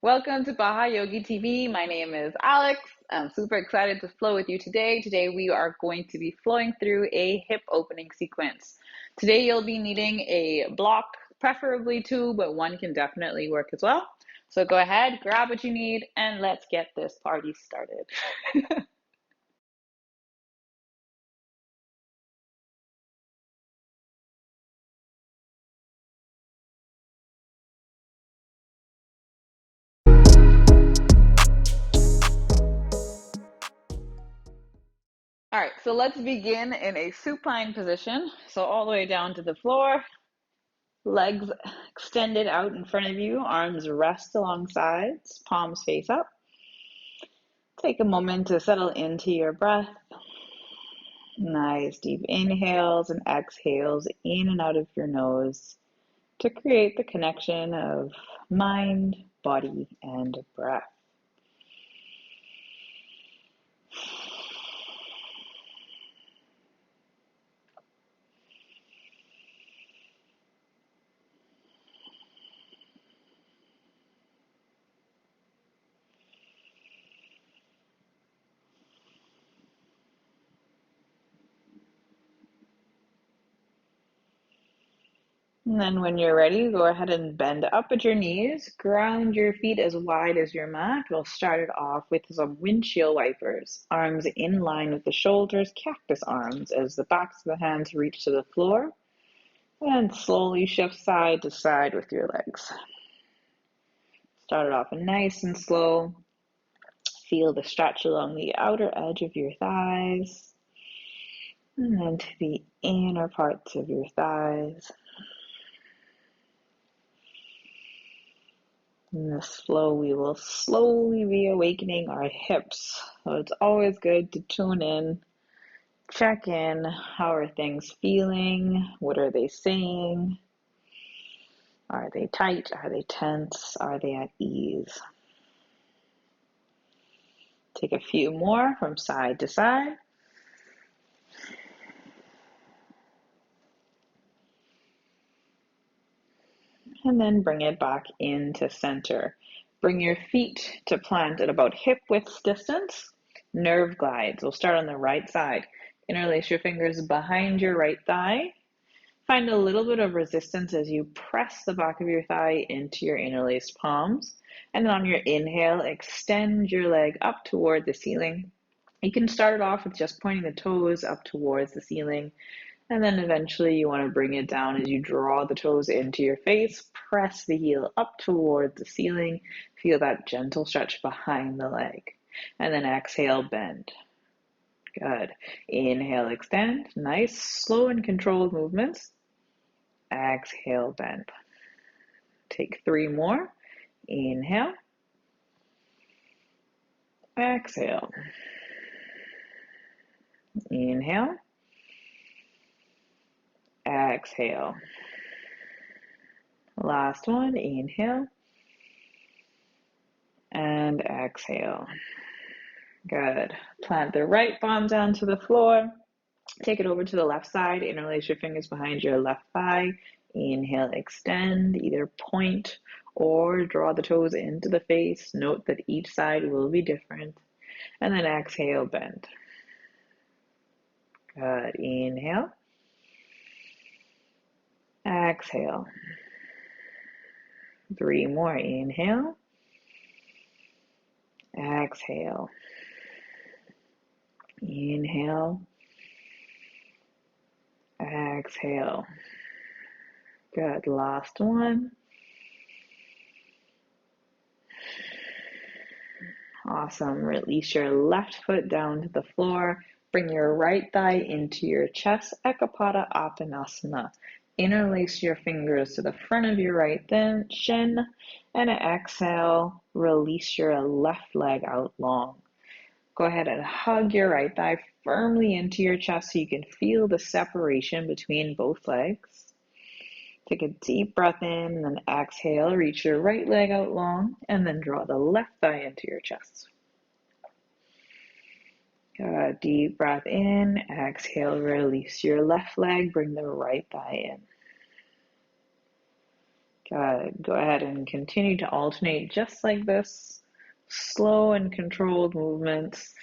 Welcome to Baja Yogi TV. My name is Alex. I'm super excited to flow with you today. Today we are going to be flowing through a hip opening sequence. Today you'll be needing a block, preferably two, but one can definitely work as well. So go ahead, grab what you need, and let's get this party started. All right, so let's begin in a supine position. So all the way down to the floor, legs extended out in front of you, arms rest along sides, palms face up. Take a moment to settle into your breath. Nice deep inhales and exhales in and out of your nose to create the connection of mind, body, and breath. And then when you're ready, go ahead and bend up at your knees, ground your feet as wide as your mat. We'll start it off with some windshield wipers, arms in line with the shoulders, cactus arms as the backs of the hands reach to the floor, and slowly shift side to side with your legs. Start it off nice and slow. Feel the stretch along the outer edge of your thighs, and then to the inner parts of your thighs. In this flow, we will slowly be awakening our hips. So it's always good to tune in, check in. How are things feeling? What are they saying? Are they tight? Are they tense? Are they at ease? Take a few more from side to side. And then bring it back into center. Bring your feet to plant at about hip width distance. Nerve glides. We'll start on the right side. Interlace your fingers behind your right thigh. Find a little bit of resistance as you press the back of your thigh into your interlaced palms. And then on your inhale, extend your leg up toward the ceiling. You can start it off with just pointing the toes up towards the ceiling. And then eventually you want to bring it down as you draw the toes into your face. Press the heel up towards the ceiling. Feel that gentle stretch behind the leg. And then exhale, bend. Good. Inhale, extend. Nice, slow and controlled movements. Exhale, bend. Take 3 more. Inhale. Exhale. Inhale. Exhale. Last one. Inhale. And exhale. Good. Plant the right palm down to the floor. Take it over to the left side. Interlace your fingers behind your left thigh. Inhale, extend, either point or draw the toes into the face. Note that each side will be different. And then exhale, bend. Good. Inhale. Exhale. 3 more. Inhale. Exhale. Inhale. Exhale. Good. Last one. Awesome. Release your left foot down to the floor. Bring your right thigh into your chest, Ekapada Uttanasana. Interlace your fingers to the front of your right shin, and exhale, release your left leg out long. Go ahead and hug your right thigh firmly into your chest so you can feel the separation between both legs. Take a deep breath in and then exhale, reach your right leg out long, and then draw the left thigh into your chest. Deep breath in, exhale, release your left leg, bring the right thigh in. Good. Go ahead and continue to alternate just like this. Slow and controlled movements.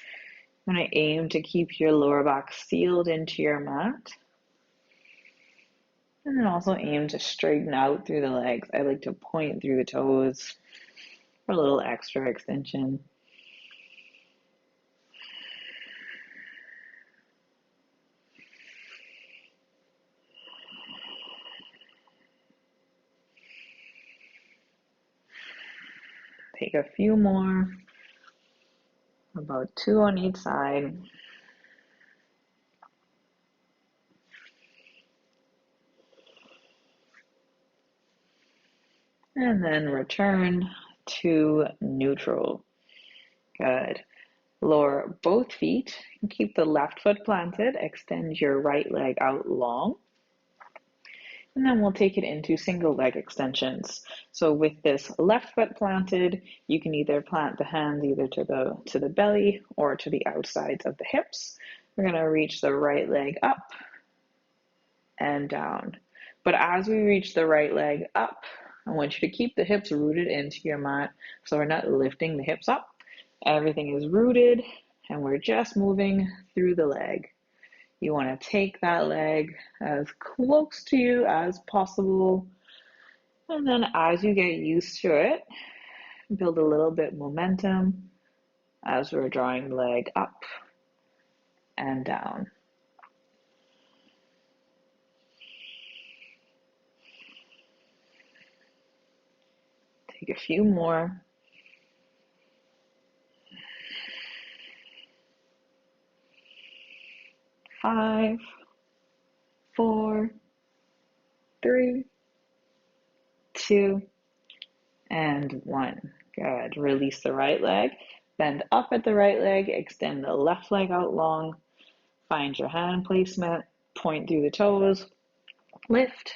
I'm going to aim to keep your lower back sealed into your mat. And then also aim to straighten out through the legs. I like to point through the toes for a little extra extension. Take a few more, about 2 on each side. And then return to neutral. Good. Lower both feet and keep the left foot planted. Extend your right leg out long. And then we'll take it into single leg extensions. So with this left foot planted, you can either plant the hands either to the belly or to the outsides of the hips. We're going to reach the right leg up and down. But as we reach the right leg up, I want you to keep the hips rooted into your mat so we're not lifting the hips up. Everything is rooted and we're just moving through the leg. You want to take that leg as close to you as possible. And then as you get used to it, build a little bit momentum as we're drawing the leg up and down. Take a few more. 5, 4, 3, 2, and 1. Good. Release the right leg. Bend up at the right leg. Extend the left leg out long. Find your hand placement. Point through the toes. Lift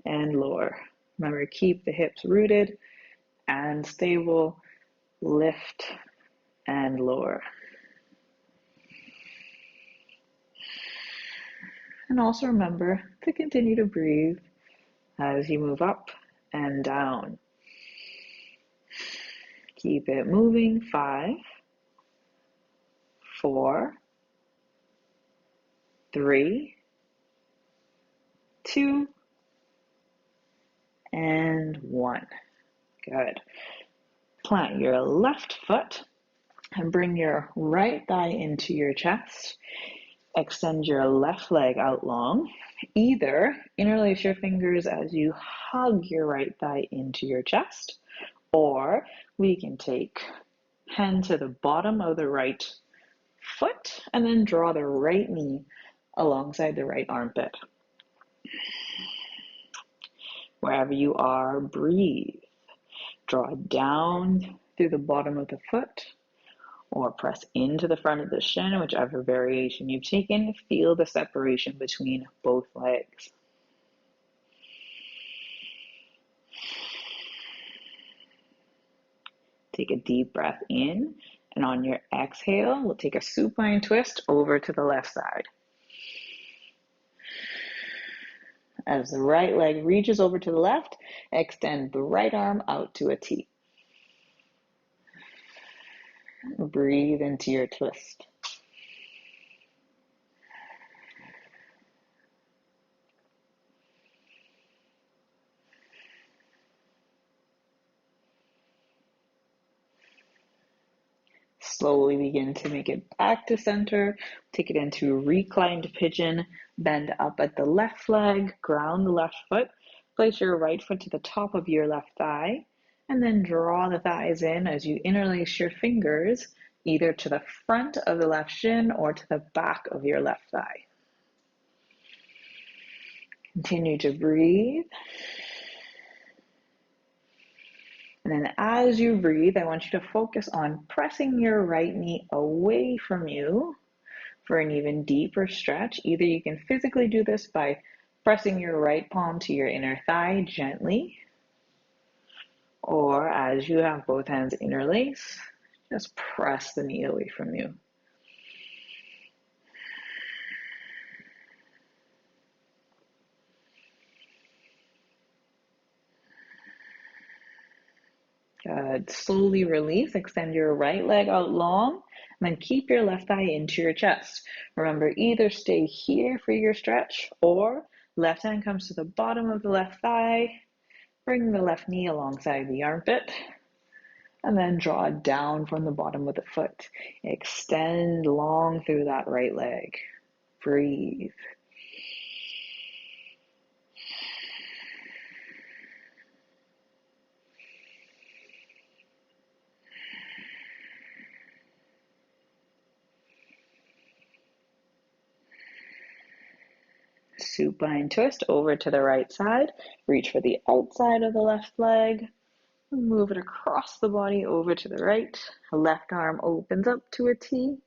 and lower. Remember, keep the hips rooted and stable. Lift and lower. And also remember to continue to breathe as you move up and down. Keep it moving. 5, 4, 3, 2, and 1. Good. Plant your left foot and bring your right thigh into your chest. Extend your left leg out long. Either interlace your fingers as you hug your right thigh into your chest, or we can take hand to the bottom of the right foot and then draw the right knee alongside the right armpit. Wherever you are, breathe. Draw down through the bottom of the foot or press into the front of the shin, whichever variation you've taken. Feel the separation between both legs. Take a deep breath in, and on your exhale, we'll take a supine twist over to the left side. As the right leg reaches over to the left, extend the right arm out to a T. Breathe into your twist. Slowly begin to make it back to center. Take it into reclined pigeon. Bend up at the left leg, ground the left foot. Place your right foot to the top of your left thigh, and then draw the thighs in as you interlace your fingers either to the front of the left shin or to the back of your left thigh. Continue to breathe. And then as you breathe, I want you to focus on pressing your right knee away from you for an even deeper stretch. Either you can physically do this by pressing your right palm to your inner thigh gently, or as you have both hands interlaced, just press the knee away from you. Good. Slowly release. Extend your right leg out long, and then keep your left thigh into your chest. Remember, either stay here for your stretch, or left hand comes to the bottom of the left thigh. Bring the left knee alongside the armpit, and then draw down from the bottom of the foot. Extend long through that right leg. Breathe. Supine twist over to the right side. Reach for the outside of the left leg. Move it across the body over to the right. Left arm opens up to a T.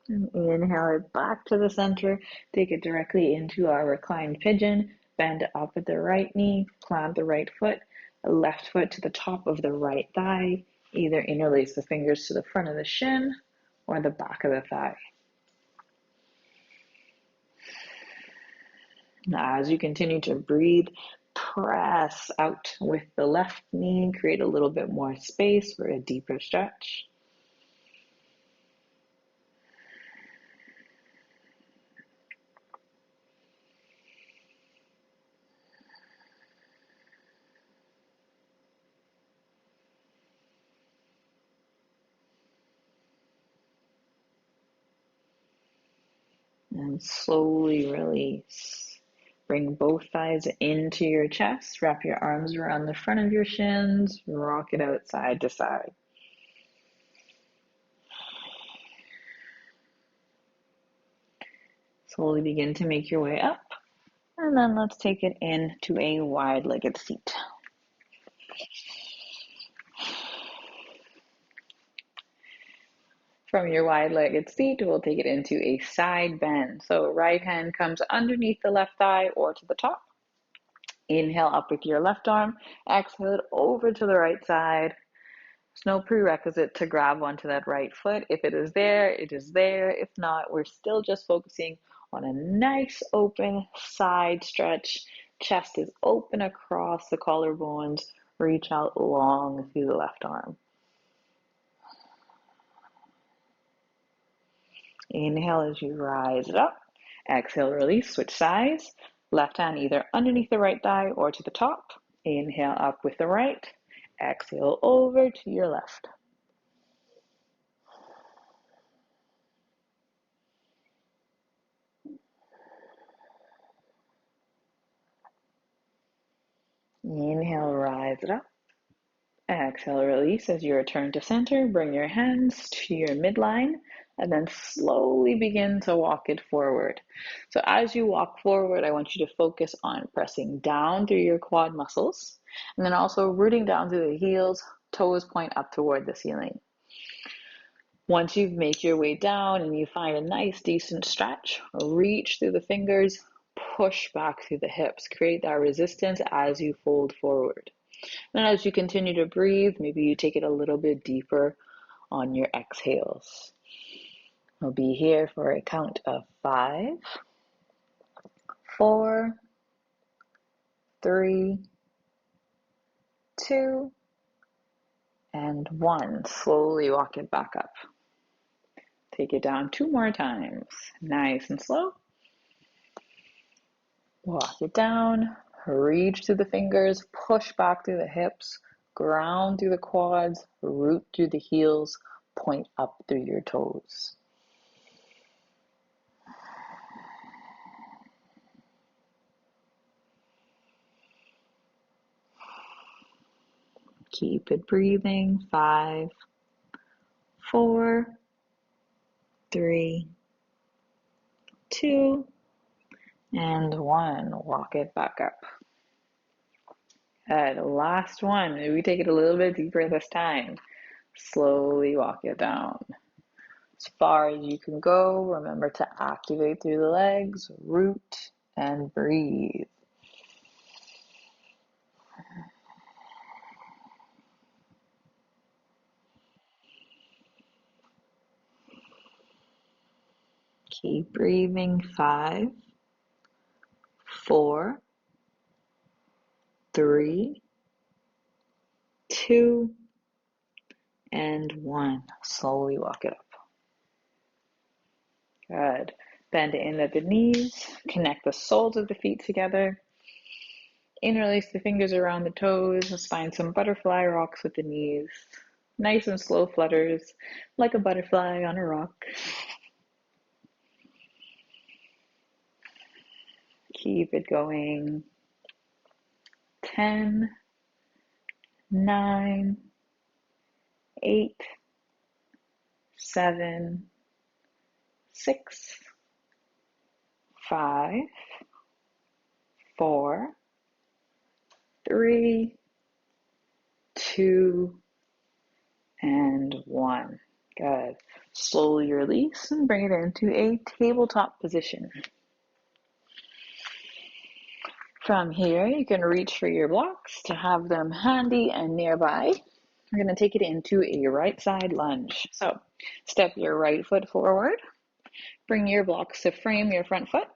And inhale it back to the center. Take it directly into our reclined pigeon. Bend up at the right knee. Plant the right foot. Left foot to the top of the right thigh. Either interlace the fingers to the front of the shin or the back of the thigh. Now, as you continue to breathe, press out with the left knee. Create a little bit more space for a deeper stretch. And slowly release. Bring both thighs into your chest. Wrap your arms around the front of your shins. Rock it out side to side. Slowly begin to make your way up. And then let's take it into a wide-legged seat. From your wide-legged seat, we'll take it into a side bend. So right hand comes underneath the left thigh or to the top. Inhale up with your left arm. Exhale it over to the right side. There's no prerequisite to grab onto that right foot. If it is there, it is there. If not, we're still just focusing on a nice open side stretch. Chest is open across the collarbones. Reach out long through the left arm. Inhale as you rise it up. Exhale, release, switch sides. Left hand either underneath the right thigh or to the top. Inhale up with the right. Exhale over to your left. Inhale, rise it up. Exhale, release as you return to center. Bring your hands to your midline and then slowly begin to walk it forward. So as you walk forward, I want you to focus on pressing down through your quad muscles and then also rooting down through the heels, toes point up toward the ceiling. Once you've made your way down and you find a nice decent stretch, reach through the fingers, push back through the hips, create that resistance as you fold forward. And as you continue to breathe, maybe you take it a little bit deeper on your exhales. We'll be here for a count of 5, 4, 3, 2, and 1. Slowly walk it back up. Take it down 2 more times. Nice and slow. Walk it down. Reach through the fingers. Push back through the hips. Ground through the quads. Root through the heels. Point up through your toes. Keep it breathing. 5, 4, 3, 2, and 1. Walk it back up. Good. Last one. Maybe we take it a little bit deeper this time. Slowly walk it down. As far as you can go, remember to activate through the legs, root, and breathe. Keep breathing. 5, 4, 3, 2, and 1. Slowly walk it up. Good. Bend in at the knees. Connect the soles of the feet together. Interlace the fingers around the toes. Let's find some butterfly rocks with the knees. Nice and slow flutters, like a butterfly on a rock. Keep it going. 10, 9, 8, 7, 6, 5, 4, 3, 2, and 1. Good. Slowly release and bring it into a tabletop position. From here, you can reach for your blocks to have them handy and nearby. We're going to take it into a right side lunge. So step your right foot forward. Bring your blocks to frame your front foot.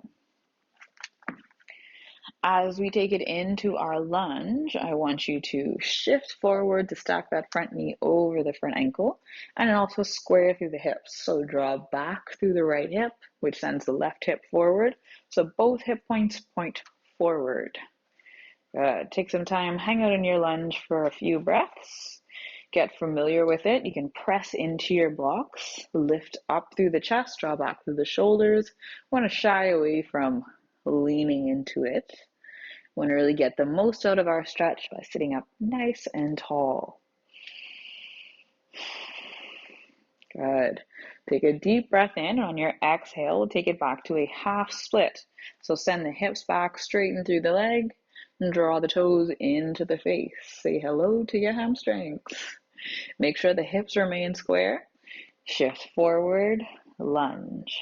As we take it into our lunge, I want you to shift forward to stack that front knee over the front ankle and also square through the hips. So draw back through the right hip, which sends the left hip forward. So both hip points point forward. Take some time, hang out in your lunge for a few breaths. Get familiar with it. You can press into your blocks, lift up through the chest, draw back through the shoulders. Want to shy away from leaning into it. Want to really get the most out of our stretch by sitting up nice and tall. Good. Take a deep breath in. On your exhale, take it back to a half split. So send the hips back, straighten through the leg, and draw the toes into the face. Say hello to your hamstrings. Make sure the hips remain square. Shift forward, lunge.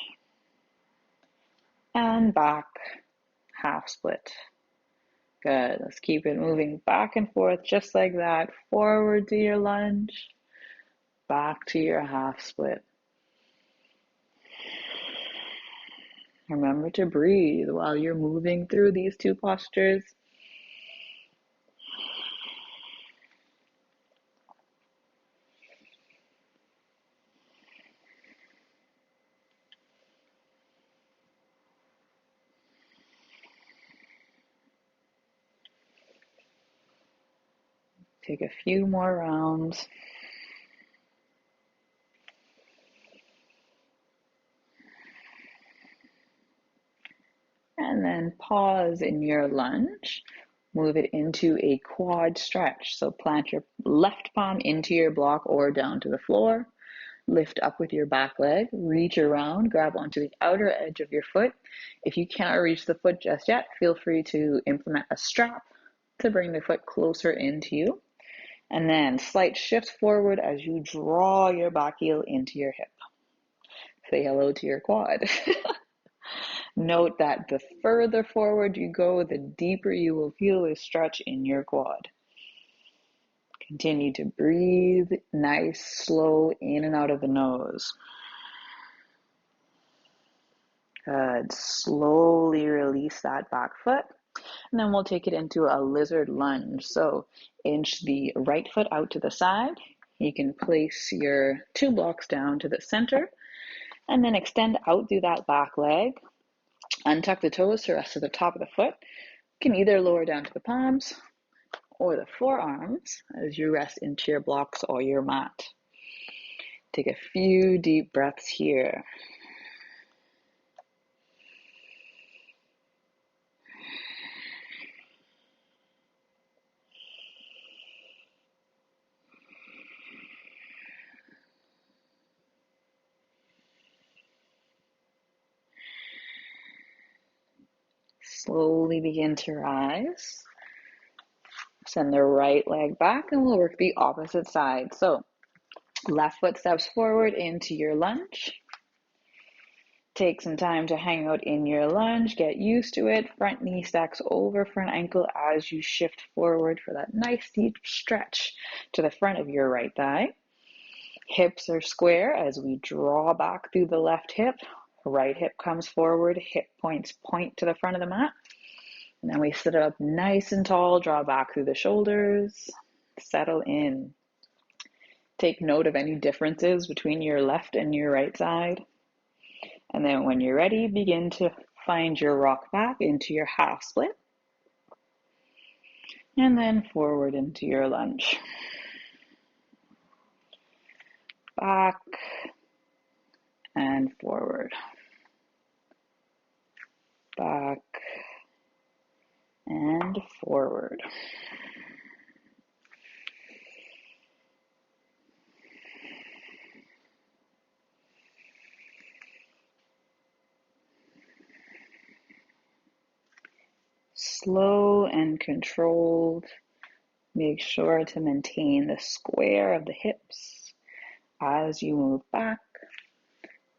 And back, half split. Good. Let's keep it moving back and forth just like that. Forward to your lunge, back to your half split. Remember to breathe while you're moving through these two postures. Take a few more rounds. And then pause in your lunge. Move it into a quad stretch. So plant your left palm into your block or down to the floor. Lift up with your back leg, reach around, grab onto the outer edge of your foot. If you cannot reach the foot just yet, feel free to implement a strap to bring the foot closer into you. And then slight shift forward as you draw your back heel into your hip. Say hello to your quad. Note that the further forward you go, the deeper you will feel a stretch in your quad. Continue to breathe nice, slow in and out of the nose. Good. Slowly release that back foot. And then we'll take it into a lizard lunge. So inch the right foot out to the side. You can place your two blocks down to the center and then extend out through that back leg. Untuck the toes to rest at the top of the foot. You can either lower down to the palms or the forearms as you rest into your blocks or your mat. Take a few deep breaths here. Slowly begin to rise. Send the right leg back and we'll work the opposite side. So left foot steps forward into your lunge. Take some time to hang out in your lunge, get used to it. Front knee stacks over front ankle as you shift forward for that nice deep stretch to the front of your right thigh. Hips are square as we draw back through the left hip. Right hip comes forward, hip points point to the front of the mat. And then we sit up nice and tall, draw back through the shoulders, settle in. Take note of any differences between your left and your right side. And then when you're ready, begin to find your rock back into your half split. And then forward into your lunge. Back and forward. Back and forward. Slow and controlled. Make sure to maintain the square of the hips as you move back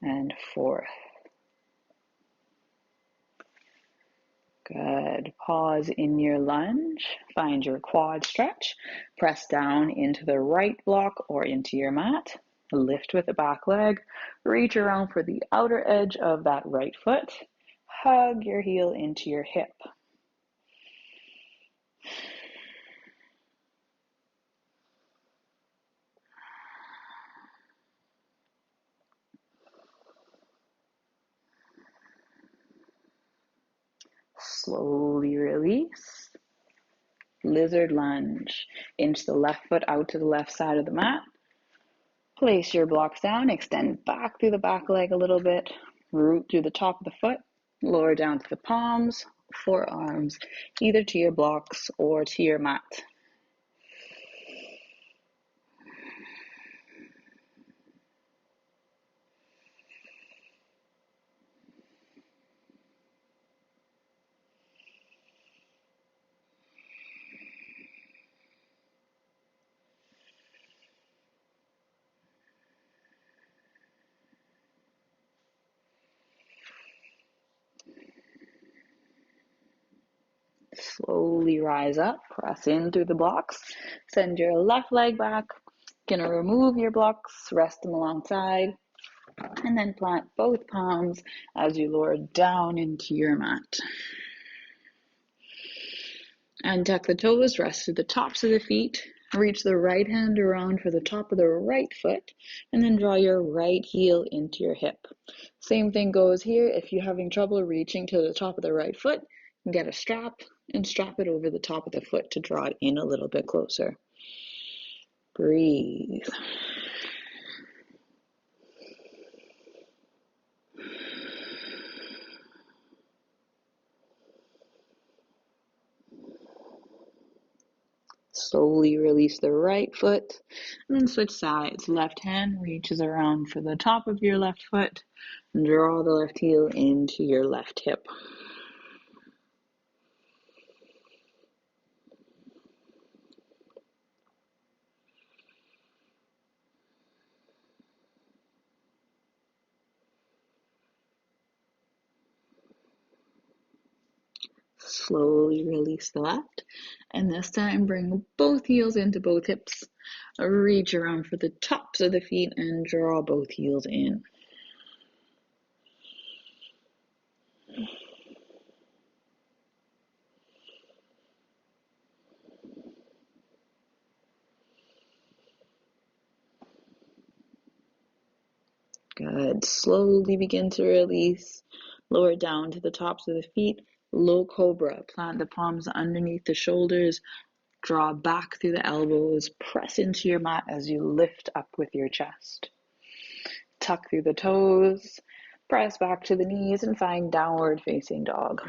and forth. Good. Pause in your lunge. Find your quad stretch. Press down into the right block or into your mat. Lift with the back leg. Reach around for the outer edge of that right foot. Hug your heel into your hip. Slowly release. Lizard lunge. Inch the left foot out to the left side of the mat. Place your blocks down. Extend back through the back leg a little bit. Root through the top of the foot. Lower down to the palms, forearms, either to your blocks or to your mat. Slowly rise up, press in through the blocks, send your left leg back. Gonna remove your blocks, rest them alongside, and then plant both palms as you lower down into your mat. And tuck the toes, rest through the tops of the feet. Reach the right hand around for the top of the right foot, and then draw your right heel into your hip. Same thing goes here. If you're having trouble reaching to the top of the right foot, get a strap and strap it over the top of the foot to draw it in a little bit closer. Breathe. Slowly release the right foot and then switch sides. Left hand reaches around for the top of your left foot and draw the left heel into your left hip. Slowly release the left, and this time bring both heels into both hips. Reach around for the tops of the feet and draw both heels in. Good. Slowly begin to release. Lower down to the tops of the feet. Low cobra. Plant the palms underneath the shoulders. Draw back through the elbows. Press into your mat as you lift up with your chest. Tuck through the toes. Press back to the knees and find downward facing dog.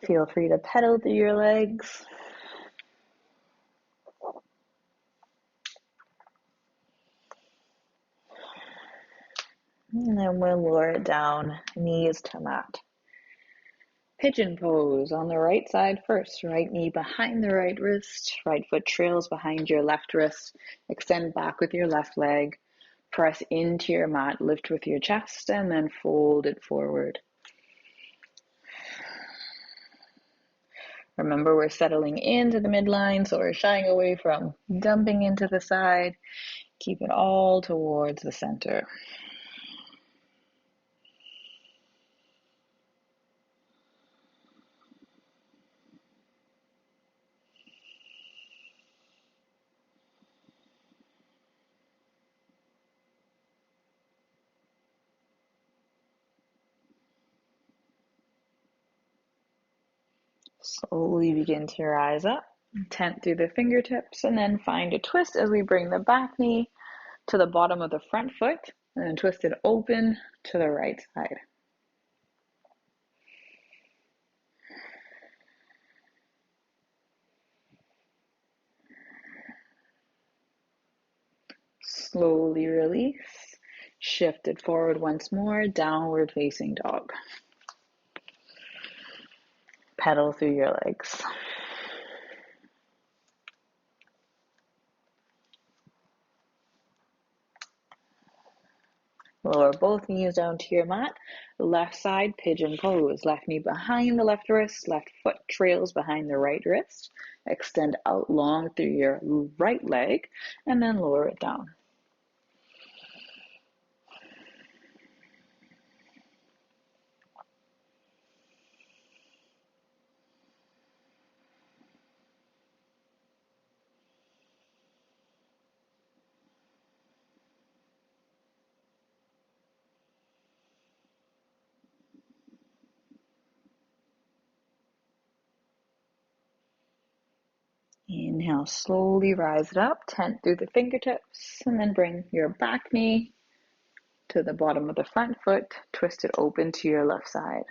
Feel free to pedal through your legs. And then we'll lower it down, knees to mat. Pigeon pose on the right side first. Right knee behind the right wrist. Right foot trails behind your left wrist. Extend back with your left leg. Press into your mat, lift with your chest, and then fold it forward. Remember, we're settling into the midline, so we're shying away from dumping into the side. Keep it all towards the center. Slowly begin to rise up, tent through the fingertips, and then find a twist as we bring the back knee to the bottom of the front foot, and then twist it open to the right side. Slowly release, shift it forward once more, downward facing dog. Pedal through your legs. Lower both knees down to your mat. Left side pigeon pose. Left knee behind the left wrist. Left foot trails behind the right wrist. Extend out long through your right leg and then lower it down. Inhale, slowly rise it up, tent through the fingertips, and then bring your back knee to the bottom of the front foot, twist it open to your left side.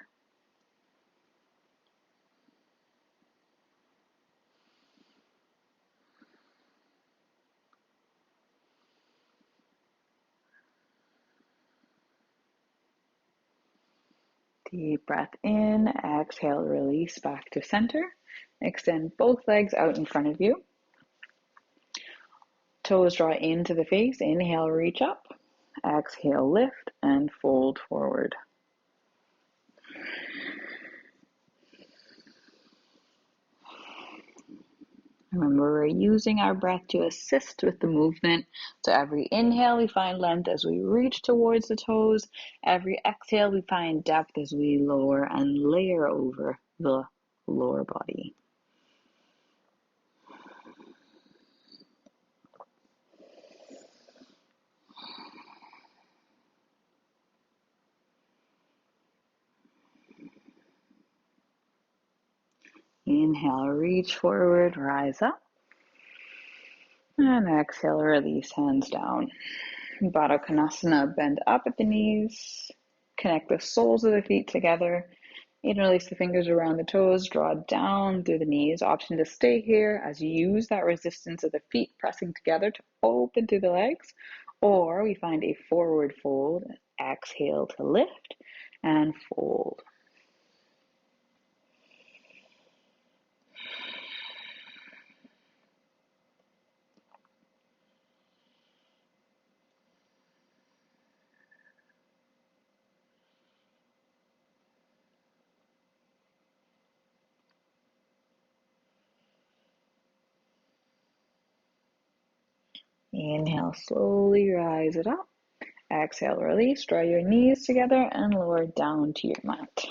Deep breath in, exhale, release back to center. Extend both legs out in front of you. Toes draw into the face, inhale, reach up. Exhale, lift and fold forward. Remember, we're using our breath to assist with the movement. So every inhale, we find length as we reach towards the toes. Every exhale, we find depth as we lower and layer over the lower body. Inhale, reach forward, rise up. And exhale, release, hands down. Baddha Konasana, bend up at the knees. Connect the soles of the feet together. Interlace the fingers around the toes, draw down through the knees. Option to stay here as you use that resistance of the feet pressing together to open through the legs. Or we find a forward fold. Exhale to lift and fold. Inhale, slowly rise it up. Exhale, release. Draw your knees together and lower down to your mat.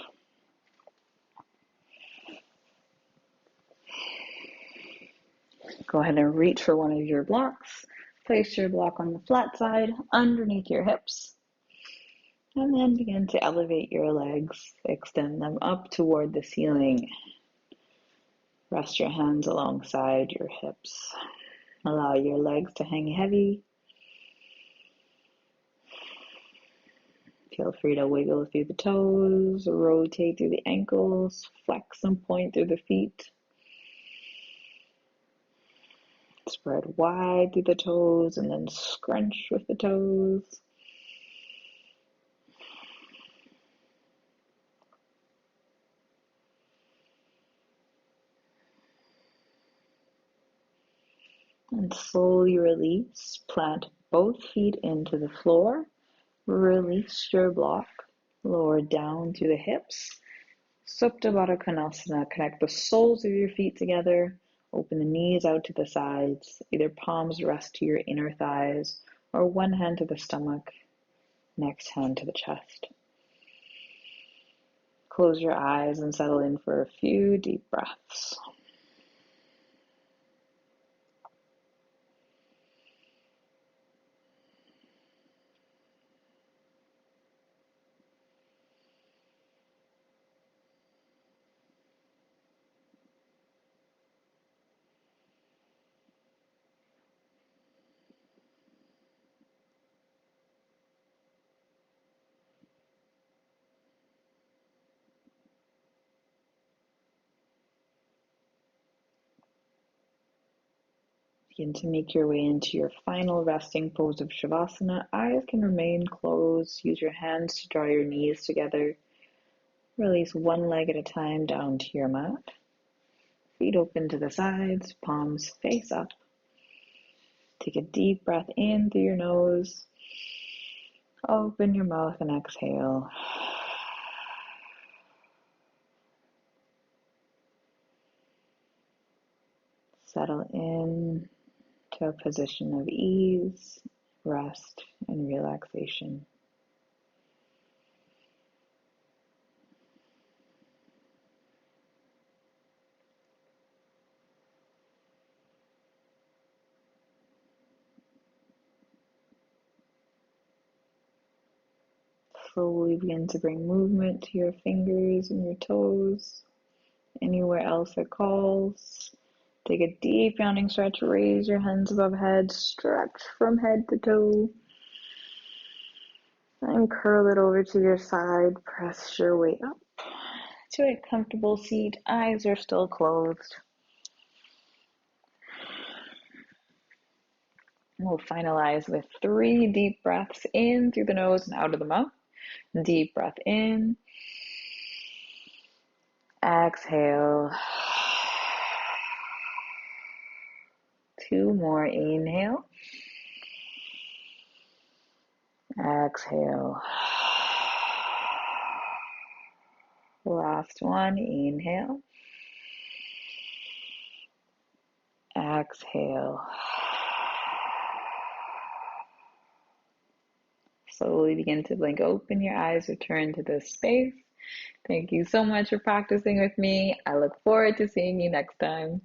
Go ahead and reach for one of your blocks. Place your block on the flat side underneath your hips. And then begin to elevate your legs. Extend them up toward the ceiling. Rest your hands alongside your hips. Allow your legs to hang heavy. Feel free to wiggle through the toes, rotate through the ankles, flex and point through the feet. Spread wide through the toes and then scrunch with the toes. And slowly release. Plant both feet into the floor. Release your block. Lower down to the hips. Supta Baddha Konasana. Connect the soles of your feet together. Open the knees out to the sides. Either palms rest to your inner thighs or one hand to the stomach, next hand to the chest. Close your eyes and settle in for a few deep breaths. Begin to make your way into your final resting pose of Shavasana. Eyes can remain closed. Use your hands to draw your knees together. Release one leg at a time down to your mat. Feet open to the sides, palms face up. Take a deep breath in through your nose. Open your mouth and exhale. Settle in to a position of ease, rest, and relaxation. Slowly begin to bring movement to your fingers and your toes. Anywhere else that calls. Take a deep yawning stretch. Raise your hands above head. Stretch from head to toe. And curl it over to your side. Press your way up to a comfortable seat. Eyes are still closed. We'll finalize with 3 deep breaths in through the nose and out of the mouth. Deep breath in. Exhale. 2 more. Inhale. Exhale. Last one. Inhale. Exhale. Slowly begin to blink open your eyes. Return to this space. Thank you so much for practicing with me. I look forward to seeing you next time.